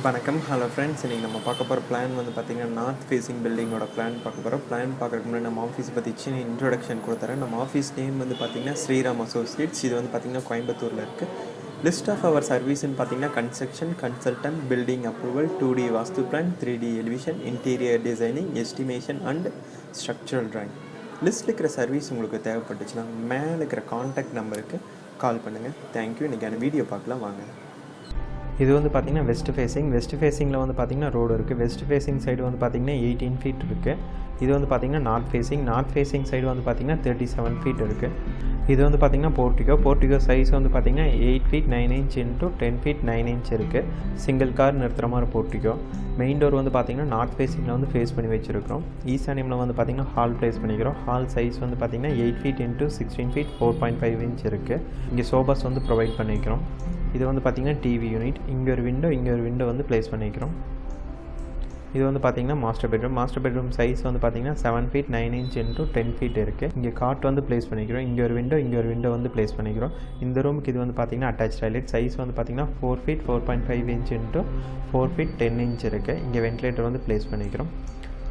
வணக்கம். Hello friends. இன்றைக்கி நம்ம பார்க்க போகிற பிளான் வந்து பார்த்திங்கன்னா நார்த் ஃபேஸிங் பில்டிங்கோட பிளான் பார்க்க போகிறோம். பிளான் பார்க்குறதுக்கு முன்னாடி நம்ம ஆஃபீஸ் பற்றி சின்ன இன்ட்ரொடக்ஷன் கொடுத்துறேன். நம்ம ஆஃபீஸ் நேம் வந்து பார்த்திங்கன்னா ஸ்ரீராம் அசோசியேட்ஸ். இது வந்து பார்த்திங்கன்னா கோயம்புத்தூரில் இருக்குது. லிஸ்ட் ஆஃப் அவர் சர்வீஸ்ன்னு பார்த்திங்கன்னா construction consultant, building approval, 2D vastu plan, 3D elevation, interior designing, estimation and structural drawing. லிஸ்ட்டில் இருக்கிற சர்வீஸ் உங்களுக்கு தேவைப்பட்டுச்சுன்னா மேலே இருக்கிற கான்டாக்ட் நம்பருக்கு கால் பண்ணுங்கள். தேங்க்யூ. இன்றைக்கான வீடியோ பார்க்கலாம் வாங்க. இது வந்து பார்த்திங்கன்னா வெஸ்ட் ஃபேஸிங்கில் வந்து பார்த்திங்கன்னா ரோடு இருக்குது. வெஸ்ட் ஃபேஸிங் சைடு வந்து பார்த்திங்கன்னா 18 ஃபீட் இருக்குது. இது வந்து பார்த்திங்கன்னா நார்த் ஃபேஸிங் சைடு வந்து பார்த்திங்கன்னா 37 ஃபீட் இருக்குது. இது வந்து பார்த்திங்கன்னா போர்ட்டிகோ சைஸ் வந்து பார்த்திங்கன்னா 8 feet 9 inch into 10 feet 9 inch இருக்குது. சிங்கிள் கார் நிறுத்துகிற மாதிரி போர்ட்டிகோ. மெயின் டோர் வந்து பார்த்திங்கன்னா நார்த் ஃபேஸிங்கில் வந்து ஃபேஸ் பண்ணி வச்சுருக்கிறோம். ஈசானியமில் வந்து பார்த்திங்கன்னா ஹால் ப்ளேஸ் பண்ணிக்கிறோம். ஹால் சைஸ் வந்து பார்த்திங்கன்னா 8 feet இன்ட்டு 16 feet 4.5 inch இருக்குது. இங்கே சோபாஸ் வந்து ப்ரொவைட் பண்ணிக்கிறோம். இது வந்து பார்த்திங்கன்னா டிவி யூனிட். இங்கே ஒரு விண்டோ வந்து ப்ளேஸ் பண்ணிக்கிறோம். இது வந்து பார்த்திங்கன்னா மாஸ்டர் பெட்ரூம் சைஸ் வந்து பார்த்திங்கன்னா 7 feet 9 inch இன்ட்டு 10 feet இருக்குது. இங்கே காட் வந்து ப்ளேஸ் பண்ணிக்கிறோம். இங்கே ஒரு விண்டோ வந்து ப்ளேஸ் பண்ணிக்கிறோம். இந்த ரூமுக்கு இது வந்து பார்த்திங்கன்னா அட்டாச் டாய்லெட். சைஸ் வந்து பார்த்திங்கன்னா 4 feet 4.5 inch into 4 feet 10 inch இருக்குது. இங்கே வென்டிலேட்டர் வந்து ப்ளேஸ் பண்ணிக்கிறோம்.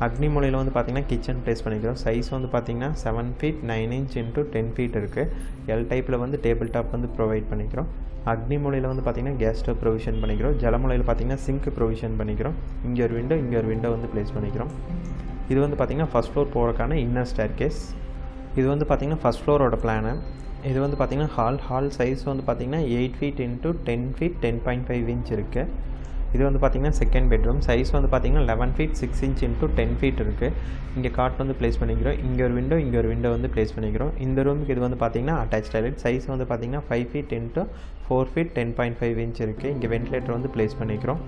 அக்னி மூலையில் வந்து பார்த்திங்கன்னா கிச்சன் ப்ளேஸ் பண்ணிக்கிறோம். சைஸ் வந்து பார்த்திங்கன்னா 7 feet 9 inch இன்ட்டு 10 feet இருக்குது. எல் டைப்பில் வந்து டேபிள் டாப் வந்து ப்ரொவைட் பண்ணிக்கிறோம். அக்னி மூலையில் வந்து பார்த்திங்கன்னா கேஸ் ஸ்டவ் ப்ரொவிஷன் பண்ணிக்கிறோம். ஜலமுலையில் பார்த்திங்கன்னா சிங்க் ப்ரொவிஷன் பண்ணிக்கிறோம். இங்கே ஒரு விண்டோ வந்து ப்ளேஸ் பண்ணிக்கிறோம். இது வந்து பார்த்திங்கன்னா ஃபஸ்ட் ஃப்ளோர் போகிறக்கான இன்னர் ஸ்டேர் கேஸ். இது வந்து பார்த்திங்கன்னா ஃபஸ்ட் ஃப்ளோரோட பிளானு. இது வந்து பார்த்திங்கன்னா ஹால் சைஸ் வந்து பார்த்திங்கன்னா 8 feet இன்ட்டு 10 feet 10.5 inch இருக்குது. இது வந்து பார்த்திங்கன்னா செகண்ட் பெட்ரூம். சைஸ் வந்து பார்த்திங்கன்னா 11 feet 6 inch இன்ட்டு 10 feet இருக்குது. இங்கே காட் வந்து ப்ளேஸ் பண்ணிக்கிறோம். இங்கே ஒரு விண்டோ வந்து ப்ளேஸ் பண்ணிக்கிறோம். இந்த ரூமுக்கு இது வந்து பார்த்திங்கன்னா அட்டாச் டாய்லெட். சைஸ் வந்து பார்த்திங்கன்னா 5 feet இன்ட்டு 4 feet 10.5 inch இருக்குது. இங்கே வென்டிலேட்டர் வந்து ப்ளேஸ் பண்ணிக்கிறோம்.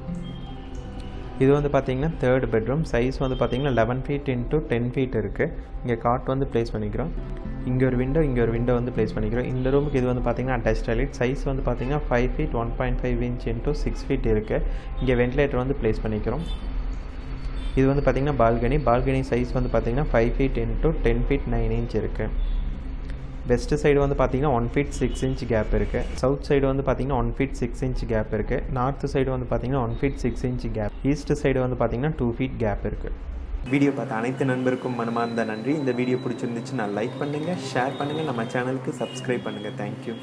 இது வந்து பார்த்திங்கன்னா தேர்ட் பெட்ரூம். சைஸ் வந்து பார்த்திங்கன்னா 11 feet இன்ட்டு 10 feet இருக்குது. இங்கே காட் வந்து ப்ளேஸ் பண்ணிக்கிறோம். இங்கே ஒரு விண்டோ வந்து ப்ளேஸ் பண்ணிக்கிறோம். இந்த ரூமுக்கு இது வந்து பார்த்திங்கன்னா அட்டாச் டாய்லெட். சைஸ் வந்து பார்த்திங்கன்னா 5 feet 1.5 inch இன்ட்டு 6 feet இருக்குது. இங்கே வென்டிலேட்டர் வந்து ப்ளேஸ் பண்ணிக்கிறோம். இது வந்து பார்த்திங்கன்னா பால்கனி சைஸ் வந்து பார்த்திங்கன்னா 5 feet இன்ட்டு 10 feet 9 inch இருக்குது. வெஸ்ட் சைடு வந்து பார்த்திங்கன்னா 1 feet 6 inch கேப் இருக்குது. சவுத் சைடு வந்து பார்த்திங்கன்னா 1 feet 6 inch கேப் இருக்குது. நார்த் சைடு வந்து பார்த்திங்கன்னா 1 feet 6 inch gap. East side வந்து பார்த்திங்கன்னா 2 feet கேப் இருக்குது. வீடியோ பார்த்த அனைத்து நண்பருக்கும் மனமார்ந்த நன்றி. இந்த வீடியோ பிடிச்சிருந்துச்சுன்னா லைக் பண்ணுங்கள், ஷேர் பண்ணுங்கள், நம்ம சேனலுக்கு சப்ஸ்கிரைப் பண்ணுங்கள். தேங்க்யூ.